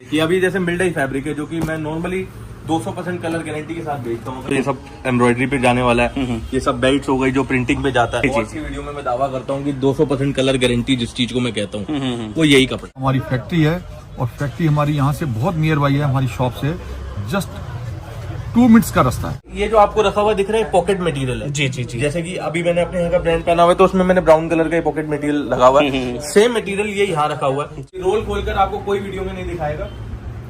ये अभी जैसे मिल्डाई फैब्रिक है जो कि मैं नॉर्मली 200% कलर गारंटी के साथ बेचता हूँ। ये सब एम्ब्रॉयडरी पे जाने वाला है, ये सब बेल्ट हो गई जो प्रिंटिंग पे जाता है। आज की वीडियो में मैं दावा करता हूँ कि 200% कलर गारंटी जिस चीज को मैं कहता हूँ वो यही कपड़ा। हमारी फैक्ट्री है और फैक्ट्री हमारी यहाँ से बहुत नियर बाई है, हमारी शॉप से जस्ट 2 मिनट्स का रास्ता है। ये जो आपको रखा हुआ दिख रहा है पॉकेट मटेरियल है। जी जी जी। जैसे कि अभी मैंने अपने यहाँ का ब्रांड पहना हुआ है तो उसमें मैंने ब्राउन कलर का पॉकेट मटेरियल लगा हुआ है। सेम मटेरियल ये यहाँ रखा हुआ है। रोल खोलकर आपको कोई वीडियो में नहीं दिखाएगा।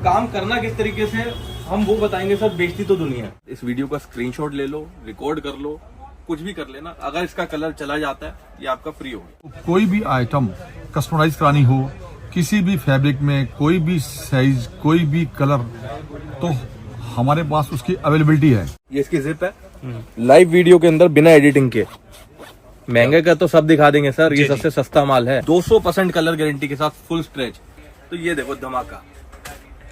काम करना किस तरीके से हम वो बताएंगे सर, बेचती तो दुनिया है। इस वीडियो का स्क्रीनशॉट ले लो, रिकॉर्ड कर लो, कुछ भी कर लेना। अगर इसका कलर चला जाता है ये आपका फ्री होगा। कोई भी आइटम कस्टमाइज करानी हो, किसी भी फैब्रिक में कोई भी साइज कोई भी कलर, तो हमारे पास उसकी अवेलेबिलिटी है। ये इसकी जिप है। लाइव वीडियो के अंदर बिना एडिटिंग के, महंगे का तो सब दिखा देंगे सर, ये सबसे सस्ता माल है। 200% कलर गारंटी के साथ फुल स्ट्रेच। तो ये देखो धमाका।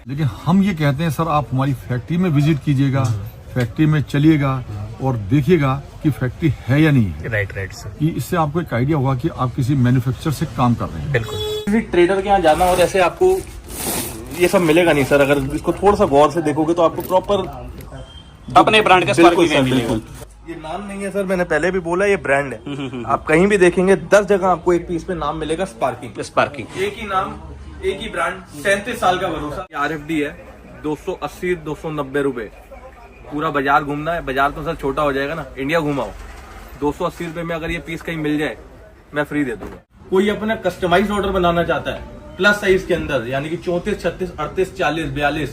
लेकिन हम ये कहते हैं सर, आप हमारी फैक्ट्री में विजिट कीजिएगा, फैक्ट्री में चलिएगा और देखिएगा कि फैक्ट्री है या नहीं है। Right sir. कि इससे आपको एक आइडिया होगा कि आप किसी मैन्युफैक्चरर से काम कर रहे हैं। बिल्कुल। किसी ट्रेडर के यहाँ जाना और ऐसे आपको ये सब मिलेगा नहीं सर। अगर इसको थोड़ा सा गौर से देखोगे तो आपको प्रॉपर अपने ब्रांड का बिल्कुल सर, बिल्कुल। ये नाम नहीं है सर, मैंने पहले भी बोला ये ब्रांड है। आप कहीं भी देखेंगे 10 जगह आपको एक पीस पे नाम मिलेगा स्पार्किंग। एक ही नाम, एक ही ब्रांड, 37 साल का भरोसा। RFD है 280-290 रुपए। पूरा बाजार घूमना है। बाजार तो सर छोटा हो जाएगा ना, इंडिया घुमाओ। 280 रुपए में अगर ये पीस कहीं मिल जाए मैं फ्री दे दूंगा। कोई अपना कस्टमाइज ऑर्डर बनाना चाहता है प्लस साइज के अंदर, यानी कि 34, 36, 38, 40, 42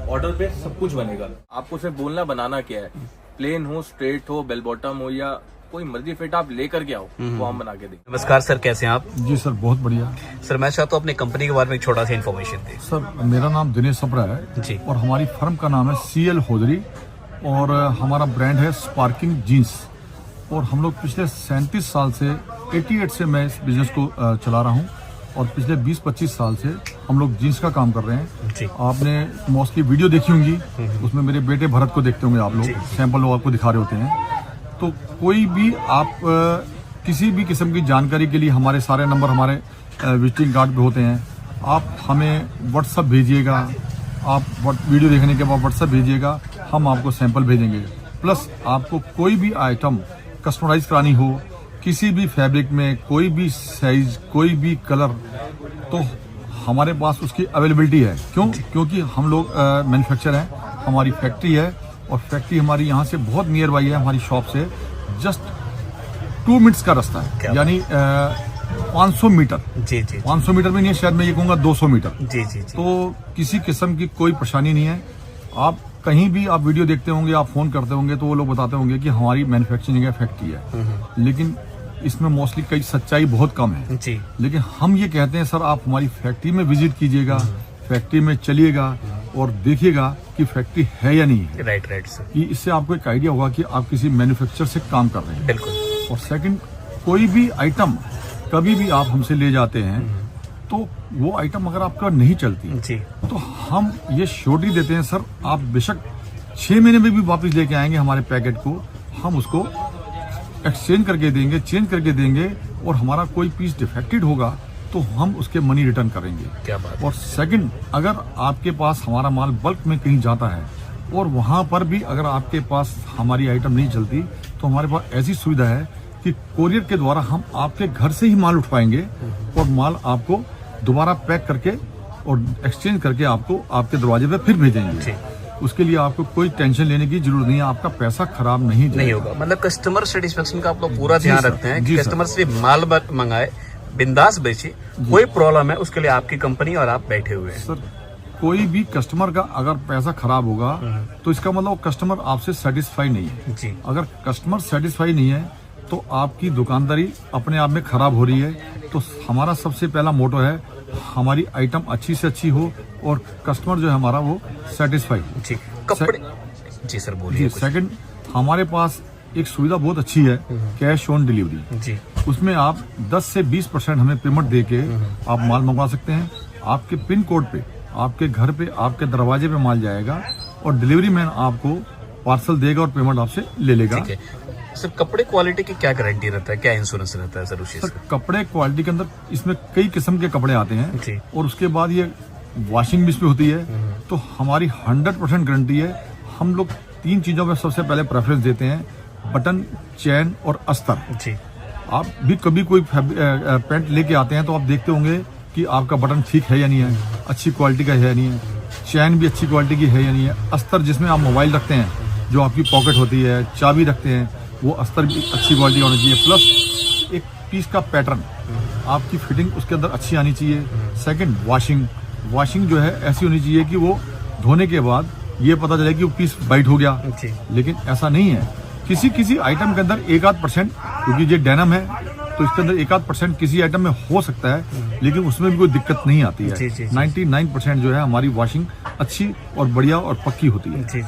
ऑर्डर पे सब कुछ बनेगा। आपको सिर्फ बोलना बनाना क्या है। प्लेन हो, स्ट्रेट हो, बेल बॉटम हो या कोई मर्जी फिट आप लेकर के आओ, वो हम बना के देंगे। नमस्कार सर, कैसे हैं आप? जी सर, बहुत बढ़िया। सर मैं चाहता हूँ अपनी कंपनी के बारे में एक छोटा सा इन्फॉर्मेशन दें। सर मेरा नाम दिनेश सप्रा है जी। और हमारी फर्म का नाम है CL होदरी और हमारा ब्रांड है स्पार्किंग जीन्स। और हम लोग पिछले 37 साल से 88 से मैं इस बिजनेस को चला रहा हूँ और पिछले 20-25 साल से हम लोग जीन्स का काम कर रहे हैं। जी। आपने मोस्टली वीडियो देखी होंगी, उसमें मेरे बेटे भरत को देखते होंगे आप लोग, सैंपल लोग आपको दिखा रहे होते हैं। तो कोई भी आप किसी भी किस्म की जानकारी के लिए हमारे सारे नंबर हमारे विजिटिंग कार्ड पे होते हैं। आप हमें व्हाट्सएप भेजिएगा, आप वीडियो देखने के बाद व्हाट्सएप भेजिएगा, हम आपको सैंपल भेजेंगे। प्लस आपको कोई भी आइटम कस्टमाइज करानी हो, किसी भी फैब्रिक में कोई भी साइज कोई भी कलर, तो हमारे पास उसकी अवेलेबिलिटी है। क्योंकि हम लोग मैन्युफैक्चरर हैं, हमारी फैक्ट्री है और फैक्ट्री हमारी यहाँ से बहुत नियर बाई है, हमारी शॉप से जस्ट 2 मिनट्स का रास्ता है, यानी 500 मीटर। जी जी 500 मीटर में नहीं है, शायद मैं ये कहूँगा 200 मीटर। जी जी। तो किसी किस्म की कोई परेशानी नहीं है। आप कहीं भी आप वीडियो देखते होंगे, आप फोन करते होंगे तो वो लोग बताते होंगे कि हमारी मैन्युफैक्चरिंग है, फैक्ट्री है, लेकिन इसमें मोस्टली कई सच्चाई बहुत कम है। जी। लेकिन हम ये कहते हैं सर, आप हमारी फैक्ट्री में विजिट कीजिएगा, फैक्ट्री में चलिएगा और देखिएगा कि फैक्ट्री है या नहीं है। Right sir. कि इससे आपको एक आइडिया होगा कि आप किसी मैन्युफैक्चरर से काम कर रहे हैं। बिल्कुल। और सेकंड, कोई भी आइटम कभी भी आप हमसे ले जाते हैं तो वो आइटम अगर आपका नहीं चलती जी तो हम ये श्योरिटी देते हैं सर, आप बेशक 6 महीने में भी वापस लेके आएंगे हमारे पैकेट को, हम उसको एक्सचेंज करके देंगे, चेंज करके देंगे। और हमारा कोई पीस डिफेक्टेड होगा तो हम उसके मनी रिटर्न करेंगे। क्या बात। और सेकंड, अगर आपके पास हमारा माल बल्क में कहीं जाता है और वहां पर भी अगर आपके पास हमारी आइटम नहीं चलती तो हमारे पास ऐसी सुविधा है कि कोरियर के द्वारा हम आपके घर से ही माल उठवाएंगे और माल आपको दोबारा पैक करके और एक्सचेंज करके आपको आपके दरवाजे पे फिर भेजेंगे। उसके लिए आपको कोई टेंशन लेने की जरूरत नहीं है, आपका पैसा खराब नहीं होगा। मतलब कस्टमर सेटिस्फेक्शन का आप लोग पूरा ध्यान रखते हैं कि जी कस्टमर से माल मंगाए, बिंदास बेचे, कोई प्रॉब्लम है उसके लिए आपकी कंपनी और आप बैठे हुए हैं। सर कोई भी कस्टमर का अगर पैसा खराब होगा तो इसका मतलब कस्टमर आपसे सेटिस्फाई नहीं है। जी। अगर कस्टमर सेटिस्फाई नहीं है तो आपकी दुकानदारी अपने आप में खराब हो रही है। तो हमारा सबसे पहला मोटो है, हमारी आइटम अच्छी से अच्छी हो और कस्टमर जो है हमारा वो सेटिस्फाई। जी। कपड़े। जी सर बोलिए। जी। सेकंड, हमारे पास एक सुविधा बहुत अच्छी है, कैश ऑन डिलीवरी। जी। उसमें आप 10 से 20% हमें पेमेंट देके आप माल मंगवा सकते हैं। आपके पिन कोड पे, आपके घर पे, आपके दरवाजे पे माल जाएगा और डिलीवरी मैन आपको पार्सल देगा और पेमेंट आपसे ले लेगा। ठीक है सर। कपड़े क्वालिटी की क्या गारंटी रहता है, क्या इंश्योरेंस रहता है सर उस चीज सर का? कपड़े क्वालिटी के अंदर इसमें कई किस्म के कपड़े आते हैं जी। और उसके बाद ये वॉशिंग भी इस पे होती है, तो हमारी 100% गारंटी है। हम लोग 3 चीजों में सबसे पहले प्रेफरेंस देते हैं, बटन, चैन और अस्तर। जी। आप भी कभी कोई पैंट लेके आते हैं तो आप देखते होंगे कि आपका बटन ठीक है या नहीं है, अच्छी क्वालिटी का है या नहीं है, चैन भी अच्छी क्वालिटी की है या नहीं है, अस्तर जिसमें आप मोबाइल रखते हैं, जो आपकी पॉकेट होती है, चाबी रखते हैं, वो अस्तर भी अच्छी क्वालिटी होनी चाहिए। प्लस एक पीस का पैटर्न, आपकी फिटिंग उसके अंदर अच्छी आनी चाहिए। सेकंड, वॉशिंग जो है ऐसी होनी चाहिए कि वो धोने के बाद ये पता चले कि वो पीस वाइट हो गया, लेकिन ऐसा नहीं है। किसी आइटम के अंदर 1-8%, क्योंकि ये डेनिम है तो इसके अंदर 1-8% किसी आइटम में हो सकता है, लेकिन उसमें भी कोई दिक्कत नहीं आती है। 99% जो है हमारी वॉशिंग अच्छी और बढ़िया और पक्की होती है। जी।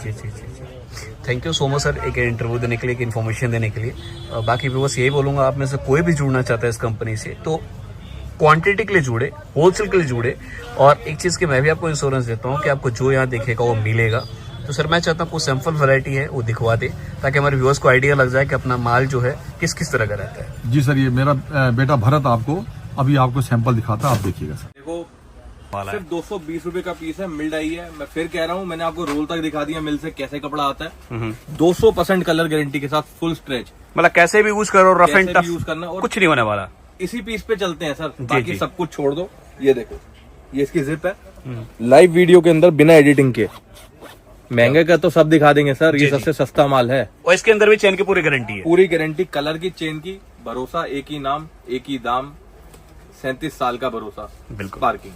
Thank you so much sir, एक इंटरव्यू देने के लिए, एक इन्फॉर्मेशन देने के लिए। बाकी भी बस यही बोलूंगा, आप में से कोई भी जुड़ना चाहता है इस कंपनी से तो क्वांटिटी के लिए जुड़े, होलसेल के लिए जुड़े। और एक चीज़ की मैं भी आपको इंश्योरेंस देता हूँ कि आपको जो यहाँ दिखेगा वो मिलेगा। तो सर मैं चाहता हूँ कुछ सैंपल वैरायटी है वो दिखवा दे, ताकि हमारे व्यूअर्स को आइडिया लग जाए कि अपना माल जो है किस किस तरह का रहता है। जी सर, ये मेरा बेटा भरत आपको अभी आपको सैंपल दिखाता है, आप देखिएगा सर। देखो सिर्फ 220 रुपए का पीस है, मिल रही है। मैं फिर कह रहा हूँ, मैंने आपको रोल तक दिखा दिया मिल से कैसे कपड़ा आता है। 200% कलर गारंटी के साथ, फुल स्ट्रेच, मतलब कैसे भी यूज करो, रफ एंड टफ यूज करना, और कुछ नहीं होने वाला। इसी पीस पे चलते हैं सर, बाकी सब कुछ छोड़ दो। ये देखो, ये इसकी जिप है। लाइव वीडियो के अंदर बिना एडिटिंग के, महंगे का तो सब दिखा देंगे सर, ये सबसे सस्ता माल है। और इसके अंदर भी चेन की पूरी गारंटी है। पूरी गारंटी, कलर की, चेन की, भरोसा, एक ही नाम एक ही दाम, 37 साल का भरोसा। बिल्कुल। पार्किंग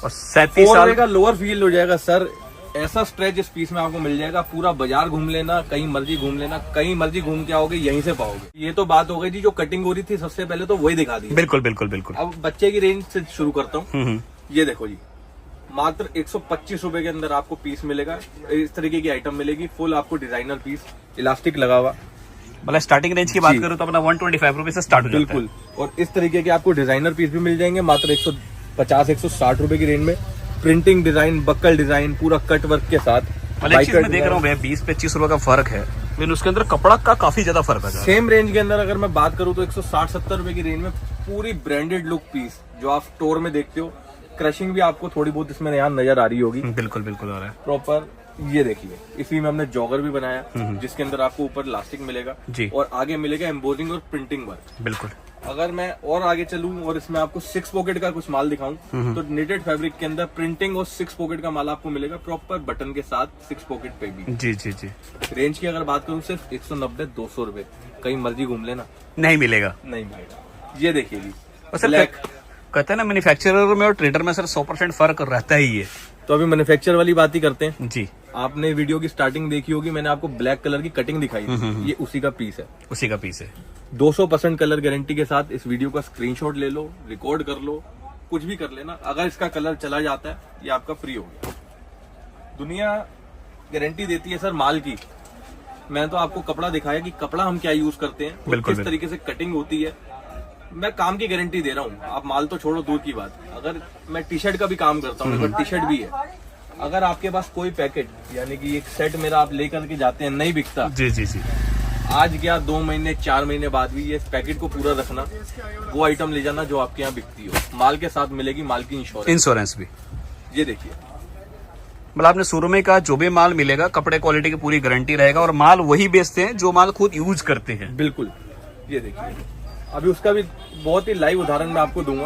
और 37 साल का लोअर फील हो जाएगा सर। ऐसा स्ट्रेच इस पीस में आपको मिल जाएगा, पूरा बाजार घूम लेना, कहीं मर्जी घूम लेना, कहीं मर्जी घूम के आओगे यहीं से पाओगे। ये तो बात हो गई थी जो कटिंग हो रही थी, सबसे पहले तो वही दिखा दी। बिल्कुल बिल्कुल बिल्कुल। अब बच्चे की रेंज से शुरू करता हूँ। ये देखो जी, मात्र 125 रुपए के अंदर आपको पीस मिलेगा। इस तरीके की आइटम मिलेगी, फुल आपको डिजाइनर पीस, इलास्टिक लगा हुआ। मतलब स्टार्टिंग रेंज की बात करूँ तो अपना 125 रुपए से स्टार्ट हो जाता है। बिल्कुल। और इस तरीके के आपको डिजाइनर पीस भी मिल जाएंगे मात्र 150-160 रुपए की रेंज में। प्रिंटिंग डिजाइन, बक्कल डिजाइन, पूरा कट वर्क के साथ। मतलब एक चीज मैं देख रहा हूँ भैया, 20-25 रुपए का फर्क है, लेकिन उसके अंदर कपड़ा का काफी ज्यादा फर्क है। सेम रेंज के अंदर अगर मैं बात करूँ तो 160-70 रुपए की रेंज में पूरी ब्रांडेड लुक पीस, जो आप स्टोर में देखते हो। क्रशिंग भी आपको थोड़ी बहुत इसमें यहाँ नजर आ रही होगी। बिल्कुल बिल्कुल आ रहा है प्रॉपर। ये देखिए, इसी में हमने जॉगर भी बनाया, जिसके अंदर आपको ऊपर इलास्टिक मिलेगा जी, और आगे मिलेगा एम्बोजिंग और प्रिंटिंग वर्क। बिल्कुल। अगर मैं और आगे चलूं और इसमें आपको 6 पॉकेट का कुछ माल दिखाऊं, तो निटेड फैब्रिक के अंदर प्रिंटिंग और 6 पॉकेट का माल आपको मिलेगा प्रॉपर बटन के साथ, 6 पॉकेट पे भी। जी जी जी। रेंज की अगर बात करूं, सिर्फ 190-200 रुपए, कहीं मर्जी घूम लेना, नहीं मिलेगा। नहीं मिलेगा। ये देखिए जी, ब्लैक। कहते हैं ना मैन्युफैक्चरर में और ट्रेडर में सर 100% फर्क रहता ही है। तो अभी मैन्युफैक्चर वाली बात ही करते हैं जी। आपने वीडियो की स्टार्टिंग देखी होगी, मैंने आपको ब्लैक कलर की कटिंग दिखाई थी, ये उसी का पीस है। उसी का पीस है। 200% कलर गारंटी के साथ। इस वीडियो का स्क्रीनशॉट ले लो, रिकॉर्ड कर लो, कुछ भी कर लेना। अगर इसका कलर चला जाता है, ये आपका फ्री हो गया। दुनिया गारंटी देती है सर माल की, मैं तो आपको कपड़ा दिखाया कि कपड़ा हम क्या यूज करते हैं, बिल्कुल, किस तरीके से कटिंग होती है। मैं काम की गारंटी दे रहा हूँ, आप माल तो छोड़ो दूर की बात। अगर मैं टी शर्ट का भी काम करता हूँ, टी शर्ट भी है, अगर आपके पास कोई पैकेट यानी कि एक सेट मेरा आप लेकर के जाते हैं, नहीं बिकता, जी जी जी, आज क्या 2 महीने 4 महीने बाद भी ये पैकेट को पूरा रखना, वो आइटम ले जाना जो आपके यहाँ बिकती हो। माल के साथ मिलेगी माल की इंश्योरेंस भी। ये देखिए, मतलब आपने शुरू में कहा जो भी माल मिलेगा कपड़े क्वालिटी की पूरी गारंटी रहेगा, और माल वही बेचते हैं जो माल खुद यूज करते हैं। बिल्कुल। ये देखिए, अभी उसका भी बहुत ही लाइव उदाहरण मैं आपको दूंगा।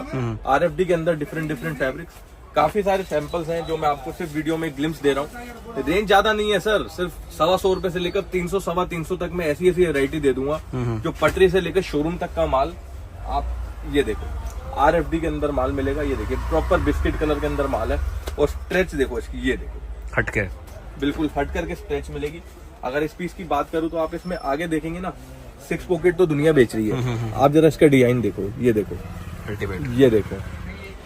RFD के अंदर डिफरेंट फैब्रिक्स, काफी सारे सैंपल्स हैं जो मैं आपको सिर्फ वीडियो में ग्लिम्स दे रहा हूँ। रेंज ज्यादा नहीं है सर, सिर्फ 125 रुपए से लेकर 300, 350 तक में ऐसी वैरायटी दे दूंगा, जो पटरी से लेकर शोरूम तक का माल। आप ये देखो, RFD के अंदर माल मिलेगा। ये देखिए, प्रॉपर बिस्किट कलर के अंदर माल है, और स्ट्रेच देखो इसकी, ये देखो हटके, बिल्कुल हट करके स्ट्रेच मिलेगी। अगर इस पीस की बात करूँ तो आप इसमें आगे देखेंगे ना, 6 पॉकेट तो दुनिया बेच रही है। आप जरा इसका डिजाइन देखो, ये देखो, ये देखो,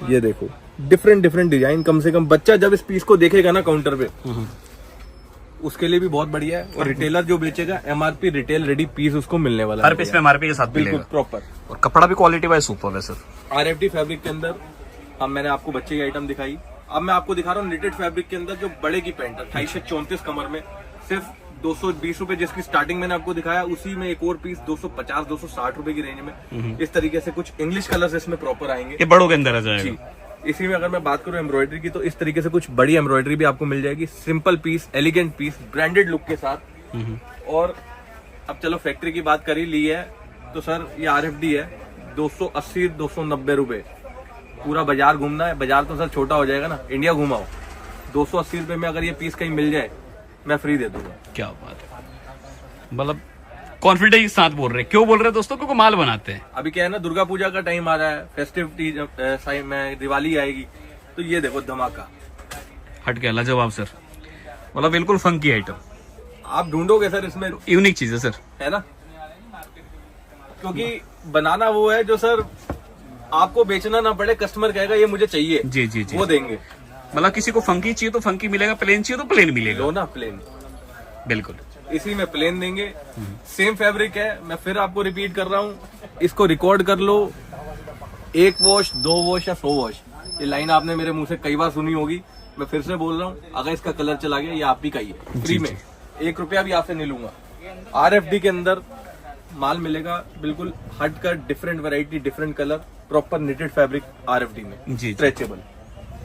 ये देखो, डिफरेंट डिजाइन। कम से कम बच्चा जब इस पीस को देखेगा ना काउंटर पे, उसके लिए भी बहुत बढ़िया है। और रिटेलर जो बेचेगा, MRP रिटेल रेडी पीस उसको मिलने वाला है, हर पीस में MRP के साथ मिलेगा प्रॉपर। और कपड़ा भी क्वालिटी वाइज सुपर है सर। RFD फैब्रिक के अंदर मैंने आपको बच्चे की आइटम दिखाई, अब मैं आपको दिखा रहा हूँ निटेड फैब्रिक के अंदर जो बड़े की पैंट है, 28 से 34 कमर में, सिर्फ 220 रुपए जिसकी स्टार्टिंग मैंने आपको दिखाया, उसी में एक और पीस 250-260 रुपए की रेंज में। इस तरीके से कुछ इंग्लिश कलर्स इसमें प्रॉपर आएंगे। ये बड़ों के अंदर आ जाएगा। इसी में अगर मैं बात करूं एम्ब्रॉयडरी की, तो इस तरीके से कुछ बड़ी एम्ब्रॉयडरी भी आपको मिल जाएगी। Simple piece, elegant piece, branded look के साथ। और अब चलो फैक्ट्री की बात कर ही ली है, तो सर ये RFD है, 280-290 रुपए। पूरा बाजार घूमना है, बाजार तो सर छोटा हो जाएगा ना, इंडिया घुमाओ। 280 रुपए में अगर ये पीस कहीं मिल जाए, मैं फ्री दे दूंगा। क्या बात है, मतलब कॉन्फिडेंस के साथ बोल रहे हैं। क्यों बोल रहे हैं दोस्तों? क्योंकि माल बनाते हैं। अभी क्या है ना, दुर्गा पूजा का टाइम आ रहा है, फेस्टिव में दिवाली आएगी, तो ये देखो धमाका। हट गया, लाजवाब सर, मतलब बिल्कुल फंकी आइटम। आप ढूंढोगे सर इसमें, यूनिक चीज है सर, है ना, क्योंकि बनाना वो है जो सर आपको बेचना ना पड़े, कस्टमर कहेगा ये मुझे चाहिए, जी जी जी, वो देंगे। मतलब किसी को फंकी चाहिए तो फंकी मिलेगा, प्लेन चाहिए तो प्लेन मिलेगा। लो ना प्लेन, बिल्कुल इसी में प्लेन देंगे। सेम फैब्रिक है, मैं फिर आपको रिपीट कर रहा हूँ, इसको रिकॉर्ड कर लो। 1 वॉश, 2 वॉश या 100 वॉश, ये लाइन आपने मेरे मुंह से कई बार सुनी होगी, मैं फिर से बोल रहा हूँ। अगर इसका कलर चला गया, ये आप ही का ही है, फ्री में, 1 रुपया भी आपसे नहीं लूंगा। RFD के अंदर माल मिलेगा, बिल्कुल हटकर, different variety, different colour, proper knitted fabric RFD में, जी। स्ट्रेचेबल।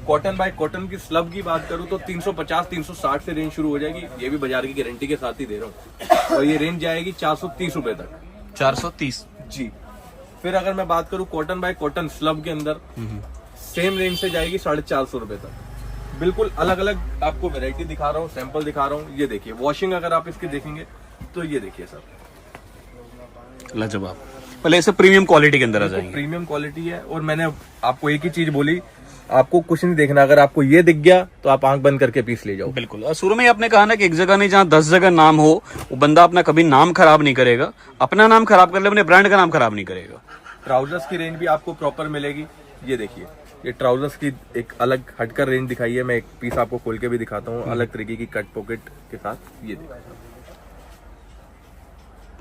कॉटन बाय कॉटन की स्लब की बात करूं तो 350-360 से रेंज शुरू हो जाएगी, ये भी बाजार की गारंटी के साथ ही दे रहा हूँ। और ये रेंज जाएगी 430 रुपए तक। 430 जी। फिर अगर मैं बात करूं कॉटन बाय कॉटन स्लब के अंदर, सेम रेंज से जाएगी 450 रुपए तक। बिल्कुल अलग अलग आपको वैरायटी दिखा रहा हूँ, सैंपल दिखा रहा हूँ। ये देखिए वॉशिंग अगर आप इसकी देखेंगे तो ये देखिए सर, लाजवाब। पहले ऐसे प्रीमियम क्वालिटी के अंदर आ जाएंगे। प्रीमियम क्वालिटी है। और मैंने आपको एक ही चीज बोली, आपको कुछ नहीं देखना, अगर आपको ये दिख गया तो आप आंख बंद करके पीस ले जाओ। बिल्कुल। और शुरू में ही आपने कहा ना कि एक जगह नहीं जहाँ 10 जगह नाम हो, वो बंदा अपना कभी नाम खराब नहीं करेगा। अपना नाम खराब कर ले, अपने ब्रांड का नाम खराब नहीं करेगा। ट्राउजर्स की रेंज भी आपको प्रॉपर मिलेगी। ये देखिए, ये ट्राउजर्स की एक अलग हटकर रेंज दिखाई है। मैं एक पीस आपको खोल के भी दिखाता हूँ, अलग तरीके की कट पॉकेट के साथ। ये देखिए,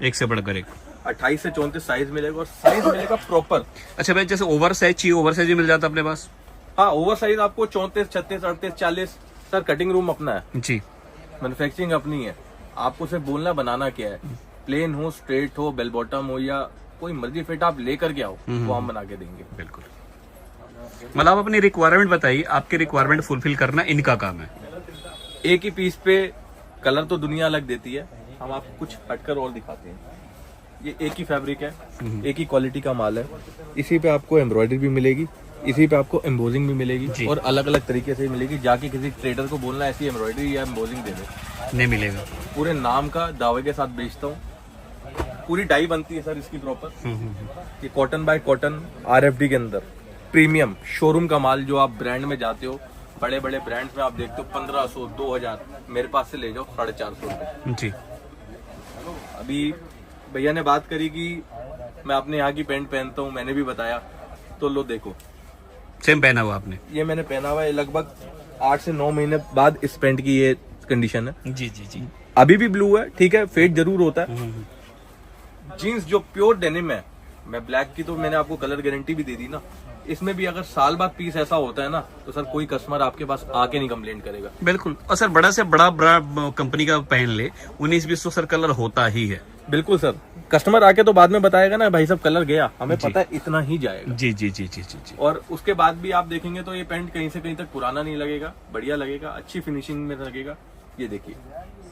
एक से बढ़कर एक 28 से 34 साइज मिलेगा, और साइज मिलेगा प्रॉपर। अच्छा भाई, जैसे ओवर साइज चाहिए, ओवर साइज भी मिल जाता है अपने पास? हाँ, ओवर साइज आपको 34, 36, 38, 40। सर कटिंग रूम अपना है जी, मैन्युफैक्चरिंग अपनी है। आपको सिर्फ बोलना बनाना क्या है, प्लेन हो, स्ट्रेट हो, बेल बॉटम हो, या कोई मर्जी फिट आप लेकर के आओ, वो हम बना के देंगे। बिल्कुल। मतलब आप अपनी रिक्वायरमेंट बताइए, आपकी रिक्वायरमेंट फुलफिल करना इनका काम है। एक ही पीस पे कलर तो दुनिया अलग देती है, हम आपको कुछ हटकर और दिखाते हैं। ये एक ही फैब्रिक है, एक ही क्वालिटी का माल है। इसी पे आपको एम्ब्रॉयडरी भी मिलेगी, इसी पे आपको एम्बोजिंग भी मिलेगी, और अलग अलग तरीके से मिलेगी। जाके किसी ट्रेडर को बोलना ऐसी एम्ब्रॉयडरी या एम्बोजिंग दे दे, नहीं मिलेगा। पूरे नाम का दावे के साथ बेचता हूँ। पूरी डाई बनती है सर इसकी प्रॉपर। ये कॉटन बाय कॉटन RFD के अंदर प्रीमियम शोरूम का माल, जो आप ब्रांड में जाते हो, बड़े बड़े ब्रांड्स में आप देखते हो 1500, 2000, मेरे पास से ले जाओ 450 रुपए जी। अभी भैया ने बात करी कि मैं अपने यहाँ की पैंट पहनता हूँ, मैंने भी बताया, तो लो देखो, सेम पहना हुआ आपने? ये मैंने पहना हुआ है। लगभग 8 से 9 महीने बाद इस पैंट की ये कंडीशन है। जी जी जी। अभी भी ब्लू है, ठीक है, फेड जरूर होता है। जीन्स जो प्योर डेनिम है, मैं ब्लैक की तो मैंने आपको कलर गारंटी भी दे दी ना। इसमें भी अगर साल बाद पीस ऐसा होता है ना, तो सर कोई कस्टमर आपके पास आके नहीं कंप्लेंट करेगा। बिल्कुल। और सर बड़ा से बड़ा कंपनी का पहन ले, 19-20 तो सर कलर होता ही है। बिल्कुल सर, कस्टमर आके तो बाद में बताएगा ना, भाई साहब कलर गया, हमें पता है इतना ही जाएगा। जी जी जी जी जी जी। और उसके बाद भी आप देखेंगे तो ये पैंट कहीं से कहीं तक पुराना नहीं लगेगा, बढ़िया लगेगा, अच्छी फिनिशिंग में लगेगा। ये देखिए,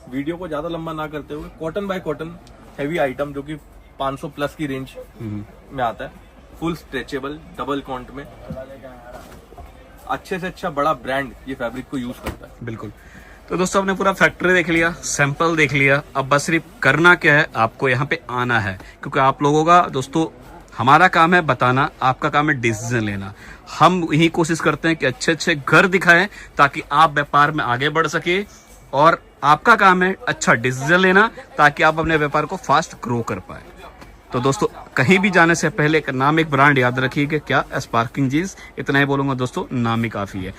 वीडियो को ज्यादा लंबा ना करते हुए, cotton bye cotton heavy item, जो कि 500 प्लस की रेंज में आता है, फुल स्ट्रेचेबल, डबल काउंट में, अच्छे से अच्छा बड़ा ब्रांड ये फैब्रिक को यूज करता है। बिल्कुल। तो दोस्तों आपने पूरा फैक्ट्री देख लिया, सैंपल देख लिया। अब बस सिर्फ करना क्या है, आपको यहाँ पे आना है, क्योंकि आप लोगों का दोस्तों, हमारा काम है बताना, आपका काम है डिसीजन लेना। हम यही कोशिश करते हैं कि अच्छे अच्छे घर दिखाएं, ताकि आप व्यापार में आगे बढ़ सके, और आपका काम है अच्छा डिसीजन लेना, ताकि आप अपने व्यापार को फास्ट ग्रो कर पाए। तो दोस्तों, कहीं भी जाने से पहले एक नाम, एक ब्रांड याद रखिए कि क्या, स्पार्किंग जीन्स। इतना ही बोलूंगा दोस्तों, नाम ही काफी है।